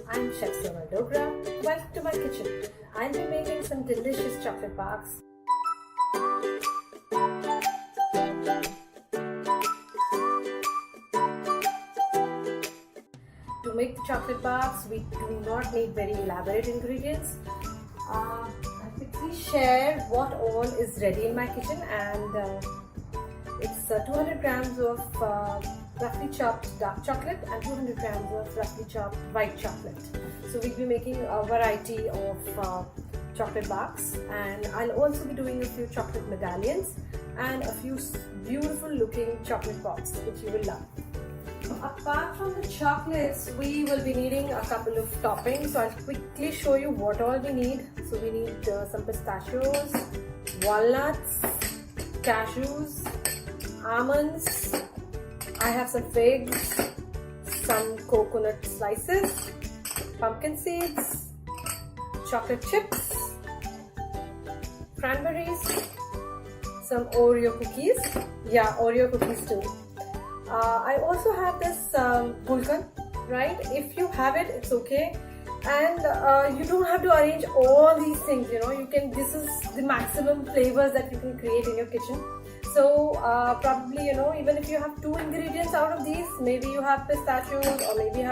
I'm Chef Dogra. Welcome to my kitchen. I'll be making some delicious chocolate barks. To make the chocolate barks, we do not need very elaborate ingredients. I'll quickly share what all is ready in my kitchen, and it's 200 grams of roughly chopped dark chocolate and 200 grams of roughly chopped white chocolate. So we'll be making a variety of chocolate barks, and I'll also be doing a few chocolate medallions and a few beautiful looking chocolate pops which you will love. Apart from the chocolates, we will be needing a couple of toppings. So I'll quickly show you what all we need. So we need some pistachios, walnuts, cashews, almonds. I have some figs, some coconut slices, pumpkin seeds, chocolate chips, cranberries, some Oreo cookies. Yeah, Oreo cookies too. I also have this gulkan, right? If you have it, it's okay. And you don't have to arrange all these things, you know. This is the maximum flavors that you can create in your kitchen. So probably, you know, even if you have 2 ingredients out of these, maybe you have pistachios, or maybe you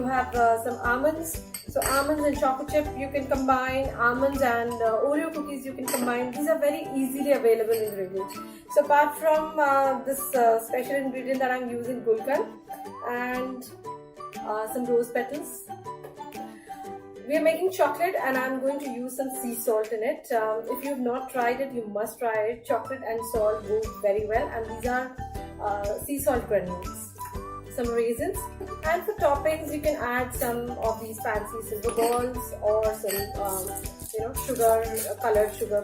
have some almonds. So almonds and chocolate chip you can combine, almonds and Oreo cookies you can combine. These are very easily available ingredients. So apart from this special ingredient that I'm using, gulkan, and some rose petals, we are making chocolate, and I'm going to use some sea salt in it. If you have not tried it, you must try it. Chocolate and salt go very well, and these are sea salt granules. Some raisins, and for toppings you can add some of these fancy silver balls or some colored sugar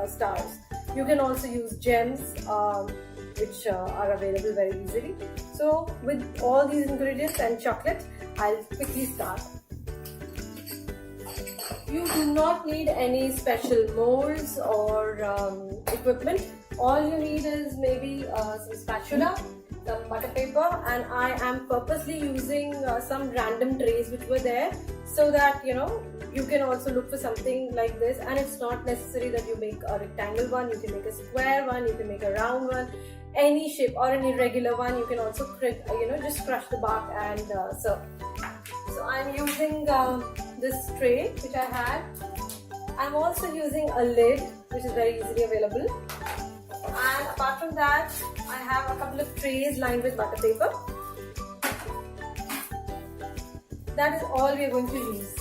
stars. You can also use gems which are available very easily. So with all these ingredients and chocolate, I'll quickly start. You do not need any special molds or equipment. All you need is maybe some spatula, some butter paper, and I am purposely using some random trays which were there, so that you can also look for something like this. And it's not necessary that you make a rectangle one. You can make a square one, you can make a round one, any shape, or an irregular one. You can also just crush the bark and serve. So I'm using this tray which I had. I'm also using a lid which is very easily available. And apart from that, I have a couple of trays lined with butter paper. That is all we are going to use.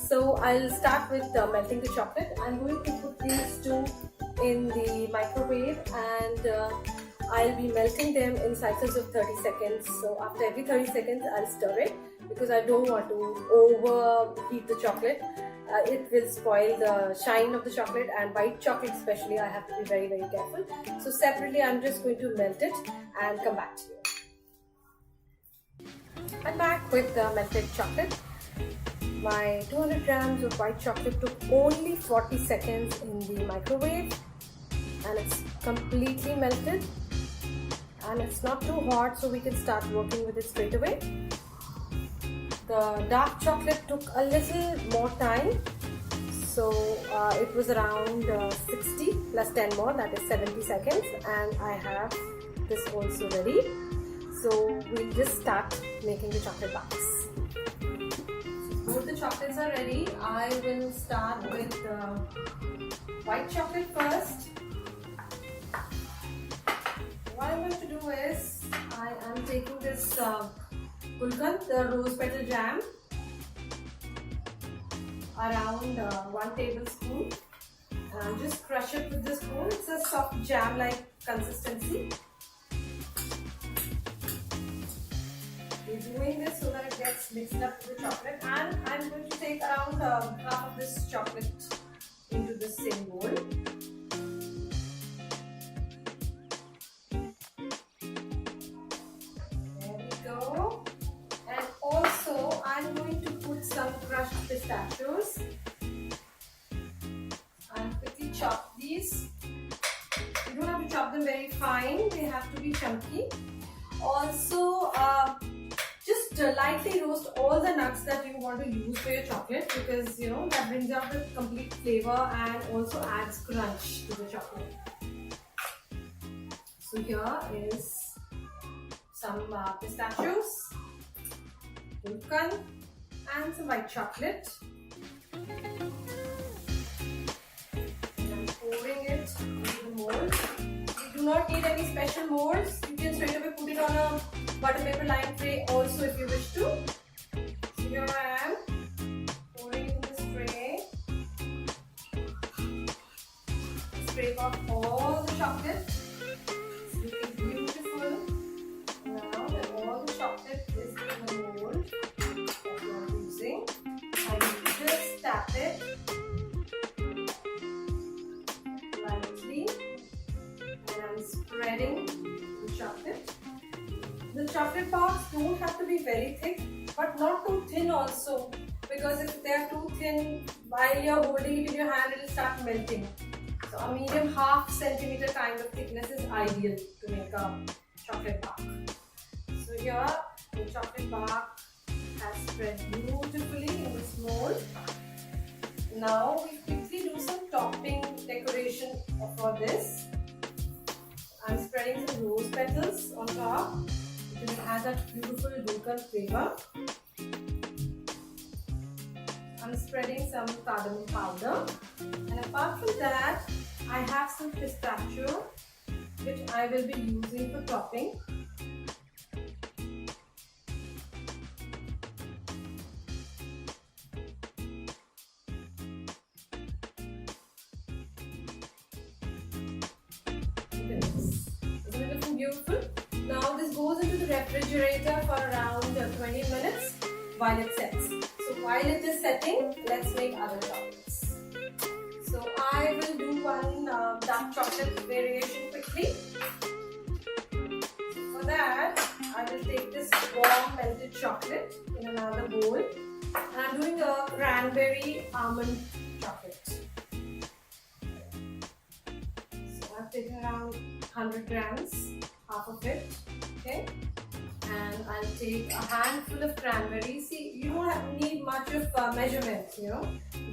So I'll start with melting the chocolate. I'm going to put these 2 in the microwave, and I'll be melting them in cycles of 30 seconds. So after every 30 seconds, I'll stir it, because I don't want to overheat the chocolate. It will spoil the shine of the chocolate, and white chocolate especially, I have to be very, very careful. So separately, I'm just going to melt it and come back to you. I'm back with the melted chocolate. My 200 grams of white chocolate took only 40 seconds in the microwave, and it's completely melted, and it's not too hot, so we can start working with it straight away. The dark chocolate took a little more time, so it was around 60 plus 10 more, that is 70 seconds, and I have this also ready. So we'll just start making the chocolate barks. So both the chocolates are ready. I will start with white chocolate first. What I'm going to do is, I am taking this gulkan, the rose petal jam, around 1 tablespoon, and I'll just crush it with the spoon. It's a soft jam-like consistency. We're doing this so that it gets mixed up with the chocolate, and I'm going to take around half of this chocolate into the same bowl. I'm going to put some crushed pistachios and quickly chop these. You don't have to chop them very fine, they have to be chunky. Also, just lightly roast all the nuts that you want to use for your chocolate, because that brings out the complete flavor and also adds crunch to the chocolate. So here is some pistachios, pulkan, and some white chocolate. And I'm pouring it into the mold. You do not need any special molds. You can straight away put it on a butter paper lined tray also if you wish to. So here I am pouring it in this tray. Scrape off all the chocolate. It's looking beautiful. Now that all the chocolate is in the mold that you are using, I will just tap it lightly, and I'm spreading the chocolate. The chocolate bars don't have to be very thick, but not too thin also, because if they are too thin, while you're holding it in your hand, it will start melting. So a medium half centimeter kind of thickness is ideal to make a chocolate bark. So here the chocolate bark has spread beautifully in this mold. Now we quickly do some topping decoration for this. I'm spreading some rose petals on top. It has that beautiful Gulkan flavor. I'm spreading some cardamom powder, and apart from that, I have some pistachio which I will be using for topping. Isn't it looking beautiful? Now this goes into the refrigerator for around 20 minutes while it sets. So while it is setting, let's make other chocolates. So I will do one dark chocolate variation quickly. So for that, I will take this warm melted chocolate in another bowl, and I'm doing a cranberry almond chocolate. So I've taken around 100 grams, half of it, okay? And I'll take a handful of cranberries. See, you don't need much of measurement, you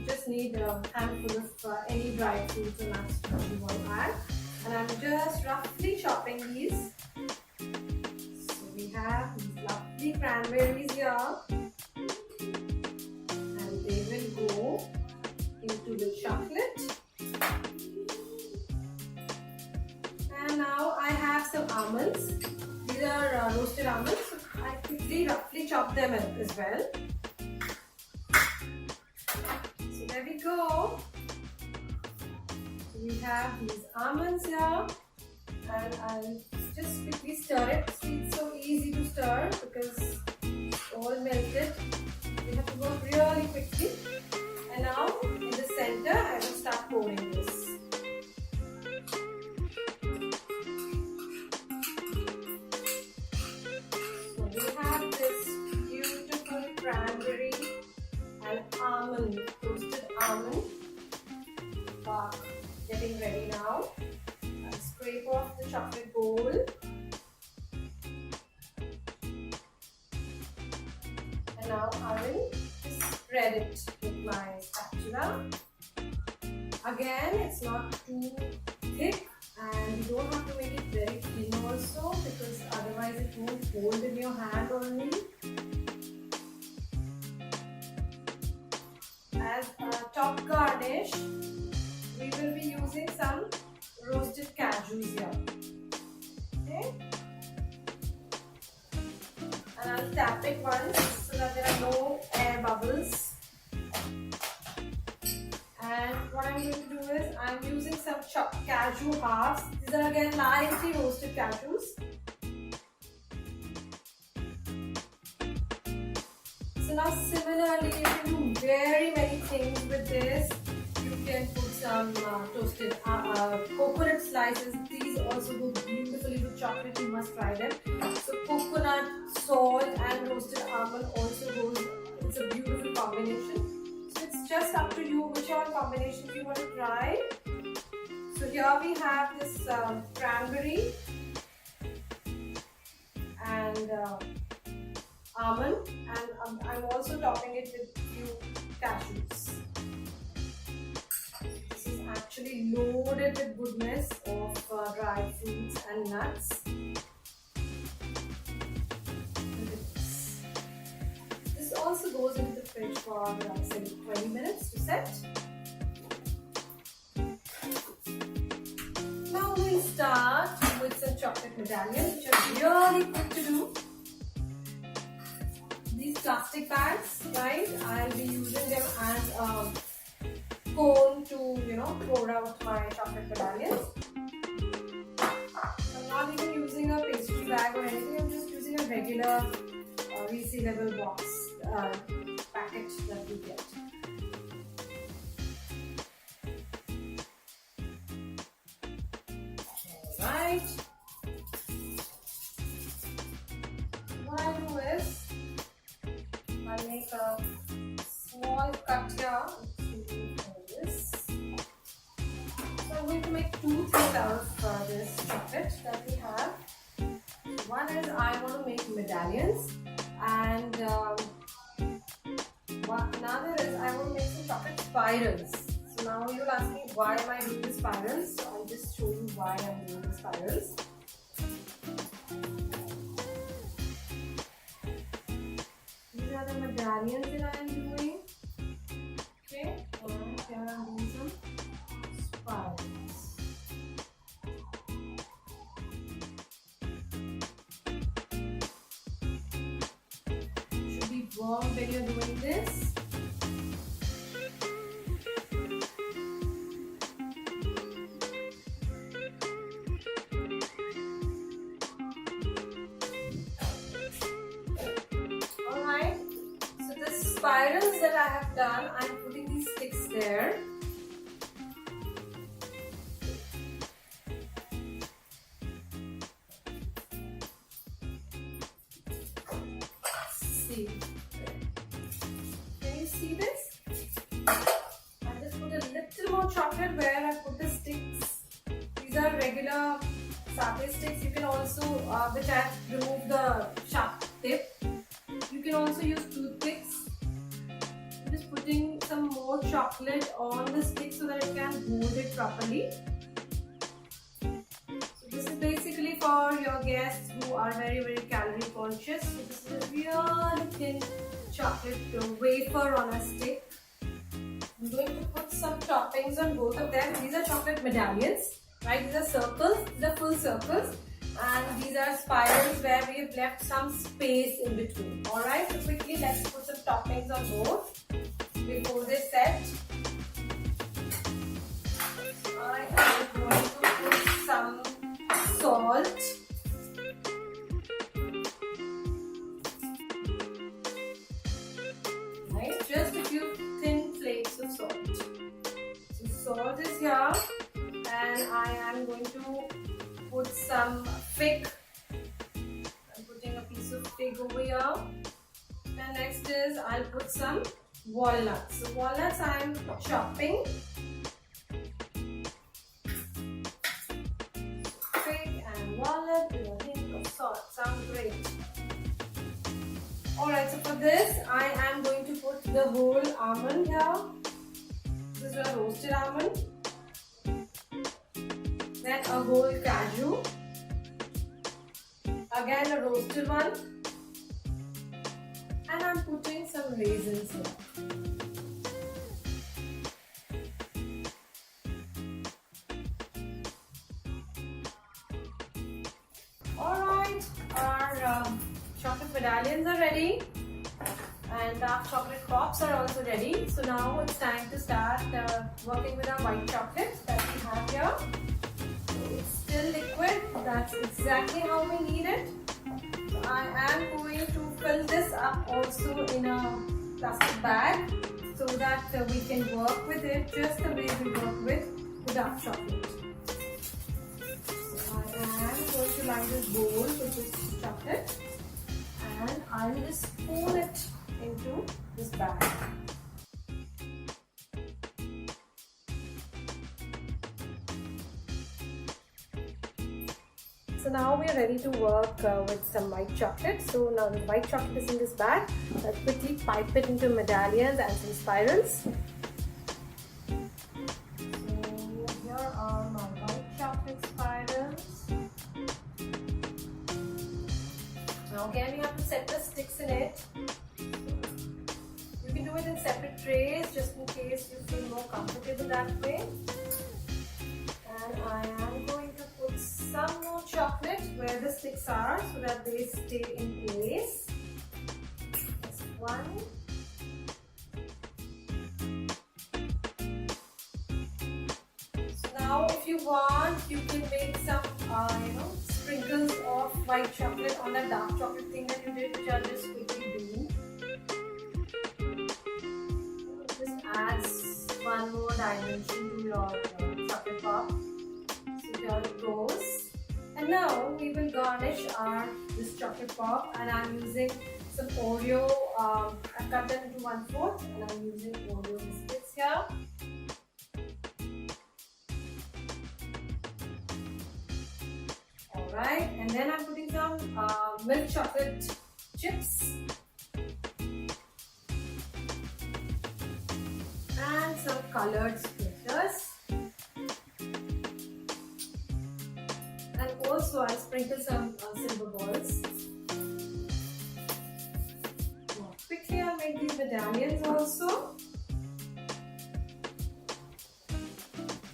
just need a handful of any dried fruits or nuts that you want to add. And I'm just roughly chopping these. So we have these lovely cranberries here, and they will go into the chocolate. And now I have some almonds. These are roasted almonds, so I quickly roughly chop them as well. So there we go. So we have these almonds here, and I'll just quickly stir it. See, it's so easy to stir because it's all melted. We have to work really quickly. And now in the center, I will start pouring this. Cranberry and almond, toasted almond bark getting ready now. I'll scrape off the chocolate bowl. And now I will spread it with my spatula. Again, it's not too thick, and you don't have to make it very thin also, because otherwise it won't hold in your hand only. As a top garnish, we will be using some roasted cashews here. Okay? And I'll tap it once so that there are no air bubbles. And what I'm going to do is I'm using some chopped cashew halves. These are again lightly roasted cashews. So now similarly, you can do very many things with this. You can put some toasted coconut slices. These also go beautifully with chocolate. You must try them. So coconut, salt and roasted almond also goes. It's a beautiful combination. So it's just up to you whichever combination you want to try. So here we have this cranberry and almond, and I'm also topping it with few cashews. This is actually loaded with goodness of dried fruits and nuts. This also goes into the fridge for say 20 minutes to set. Now we'll start with some chocolate medallions, which are really quick to do. These plastic bags, right? I'll be using them as a cone to, pour out my chocolate medallions. I'm not even using a pastry bag or anything. I'm just using a regular resealable box packet that you get. Alright. What I do is I'll make a small cut here. This. So I'm going to make two things out of this chocolate that we have. One is I want to make medallions, and another is I want to make some chocolate spirals. So now you'll ask me, why am I doing the spirals? So I'll just show you why I'm doing the spirals. These are the medallions that I am doing. Okay, and here I'm doing some spirals. Should be warm when you're doing this. Alright, so the spirals that I have done, I'm putting these sticks there. See, can you see this? I just put a little more chocolate where I put the sticks. These are regular satay sticks. You can also, which I have removed the sharp tip. You can also use toothpicks. I'm just putting some more chocolate on the stick so that it can hold it properly. So this is basically for your guests who are very, very calorie conscious. So this is a really thin chocolate wafer on a stick. I'm going to put some toppings on both of them. These are chocolate medallions, right? These are circles, these are full circles. And these are spirals where we have left some space in between. Alright, so quickly let's put some toppings on both before they set. I am going to put some salt. Right, just a few thin flakes of salt. So salt is here, and I am going to put some fig. I'm putting a piece of fig over here. And next is I'll put some walnuts. So walnuts I'm chopping. Fig and walnut with a hint of salt. Sounds great. Alright, so for this I am going to put the whole almond here. This is a roasted almond. Then a whole cashew, again a roasted one, and I'm putting some raisins here. Alright, our chocolate medallions are ready, and our chocolate pops are also ready. So now it's time to start working with our white chocolate that we have here. It's still liquid, that's exactly how we need it. So I am going to fill this up also in a plastic bag so that we can work with it just the way we work with dark chocolate. So I am going to line this bowl with this chocolate, and I will just pour it into this bag. So now we are ready to work with some white chocolate. So now the white chocolate is in this bag. Let's quickly pipe it into medallions and some spirals. So here are my white chocolate spirals. Now again you have to set the sticks in it. You can do it in separate trays just in case you feel more comfortable that way. And I am going to put some more chocolate where the sticks are so that they stay in place. Just one. So now if you want, you can make some sprinkles of white chocolate on that dark chocolate thing that you did, which I'll just quickly do. Just adds one more dimension to your chocolate pop. So here it goes. And now we will garnish this chocolate pop, and I'm using some Oreo. I've cut them into 1/4 and I'm using Oreo biscuits here. Alright, and then I'm putting some milk chocolate chips and some colored sprinkles. And also I'll sprinkle some silver balls. Now, quickly I'll make these medallions also.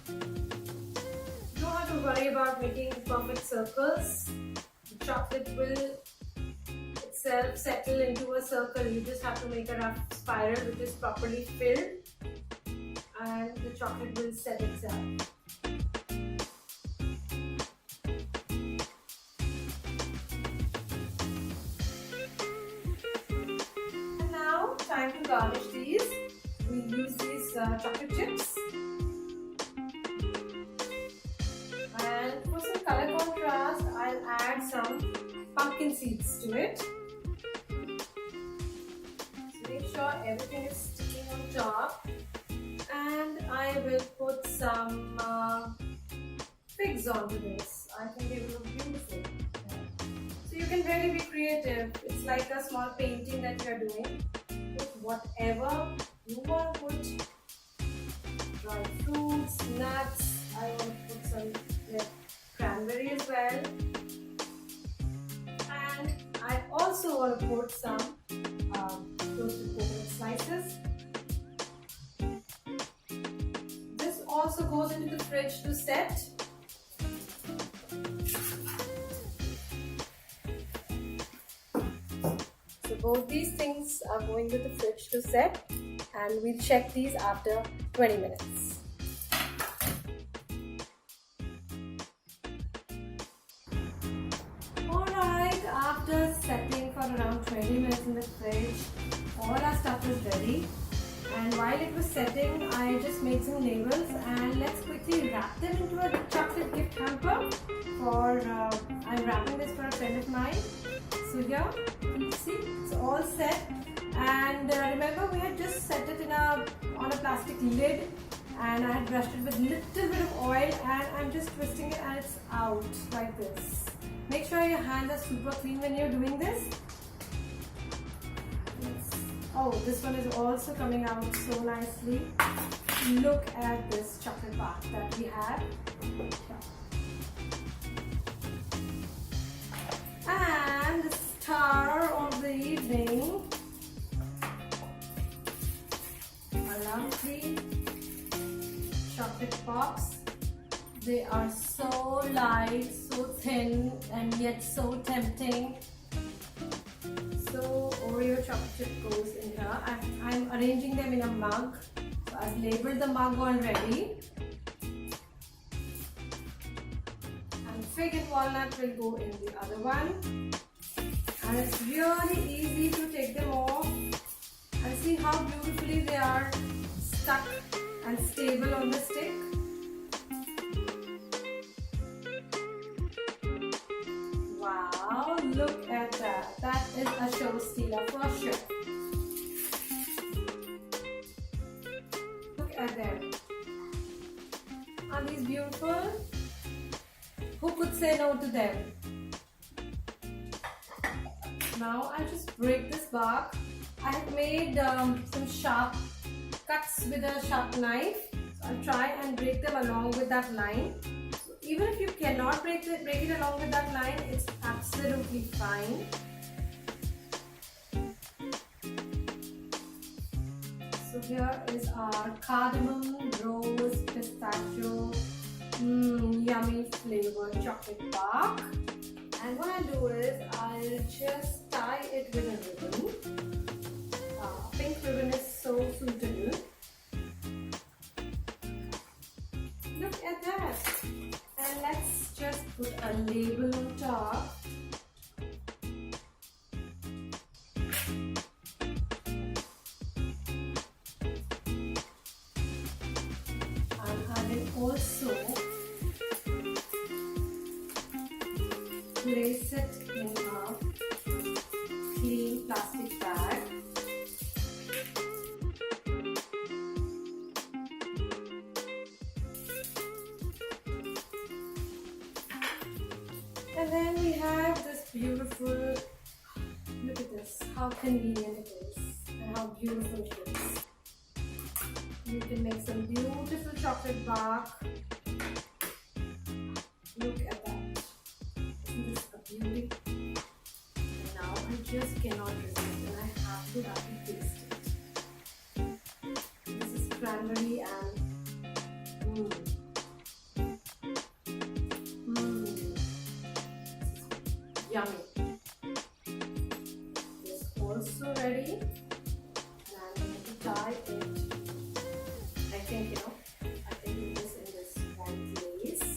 You don't have to worry about making perfect circles. The chocolate will itself settle into a circle. You just have to make a rough spiral which is properly filled, and the chocolate will set itself. And now, time to garnish these. We'll use these chocolate chips. And for some color contrast, I'll add some pumpkin seeds to it. So make sure everything is sticking on top. And I will put some figs onto this. I think they will look beautiful. So you can really be creative. It's like a small painting that you are doing. Put whatever you want to put. Dried fruits, nuts. I want to put some cranberry as well. And I also want to put some toasted coconut slices. This also goes into the fridge to set. So both these things are going to the fridge to set, and we'll check these after 20 minutes. Alright, after setting for around 20 minutes in the fridge, all our stuff is ready. And while it was setting, I just made some labels, and let's quickly wrap them into a chocolate gift hamper. I'm wrapping this for a friend of mine. So here, you see, it's all set. And remember, we had just set it on a plastic lid, and I had brushed it with a little bit of oil, and I'm just twisting it, and it's out like this. Make sure your hands are super clean when you're doing this. Oh, this one is also coming out so nicely. Look at this chocolate bar that we have. And the star of the evening, a lovely chocolate pops. They are so light, so thin, and yet so tempting. So Oreo chocolate chip goes in here. I'm arranging them in a mug. So I've labeled the mug already. And fig and walnut will go in the other one. And it's really easy to take them off. And see how beautifully they are stuck and stable on the stick. Wow, look at that. That is a show stealer for sure. Look at them. Are these beautiful? Who could say no to them? now I'll just break this bark. I have made some sharp cuts with a sharp knife. So I'll try and break them along with that line. So even if you cannot break it along with that line, it's absolutely fine. So here is our cardamom, rose, pistachio, yummy flavored chocolate bark. And what I'll do is I'll just tie it with a ribbon. Pink ribbon is so suitable. Look at that. And let's just put a label on top. Also place it in a clean plastic bag. And then we have this beautiful, look at this, how convenient it is and how beautiful it is. You can make some beautiful chocolate bark. Look at that. Isn't this a beauty? And now I just cannot resist and I have to taste it. This is cranberry and yummy. It's also ready and I'm going to tie it. I can do this in this one place.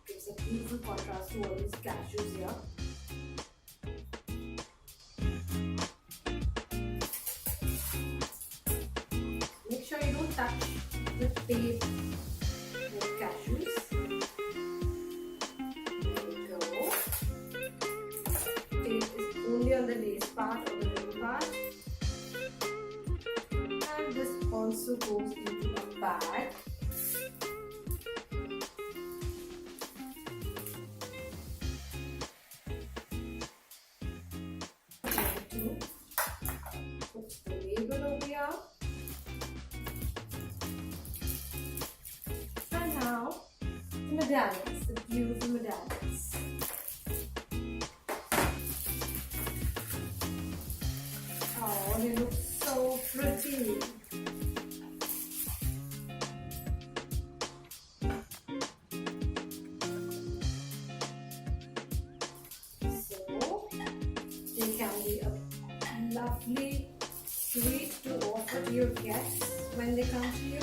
Gives a beautiful contrast to all these cashews here. Make sure you don't touch the tape with cashews. There we go. Tape is only on the lace part or the middle part. This also goes into a bag. To put the label over here. And now the medallions, the beautiful medallions. Oh, they look so pretty. Lovely sweet to offer to your guests when they come to you.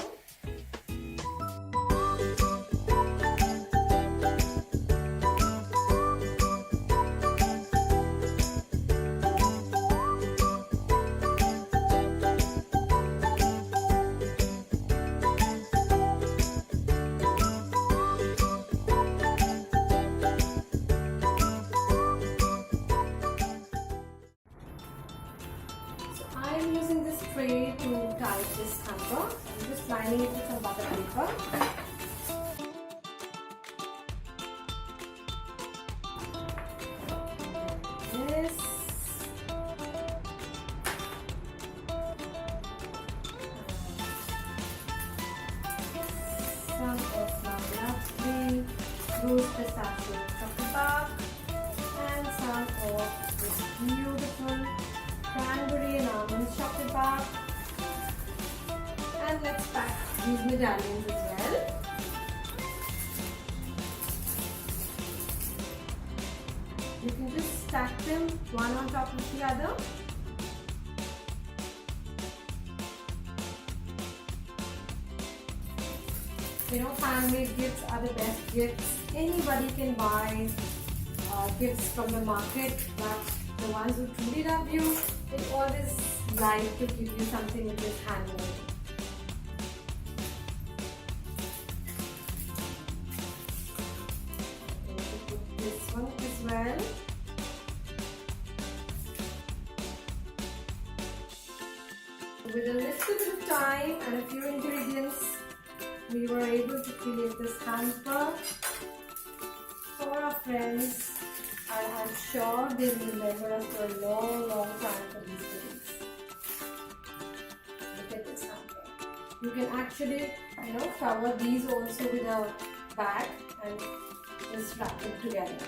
I'm using this tray to tie this hamper. I'm just lining it with some butter paper. This. Some of my lovely rose pistachio chocolate bark and some of this beautiful cranberry and almond chocolate bark. And let's pack these medallions as well. You can just stack them one on top of the other. Handmade gifts are the best gifts. Anybody can buy gifts from the market, but the ones who truly love you, they always like to give you something which is handmade. I'm going to put this one as well. With a little bit of time and a few ingredients, we were able to create this hamper for our friends, our and I'm sure they will remember us for a long, long time for these goodies. Look at this hamper. You can actually, cover these also with a bag and just wrap it together.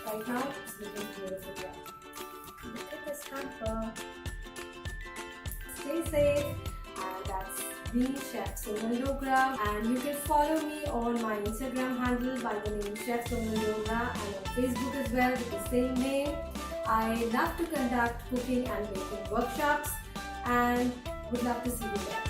Right now, it's looking beautiful. Look at this hamper. Stay safe, and that's me, Chef Sonal Dogra, and you can follow me on my Instagram handle by the name Chef Sonal Dogra, and on Facebook as well with the same name. I love to conduct cooking and baking workshops, and would love to see you there.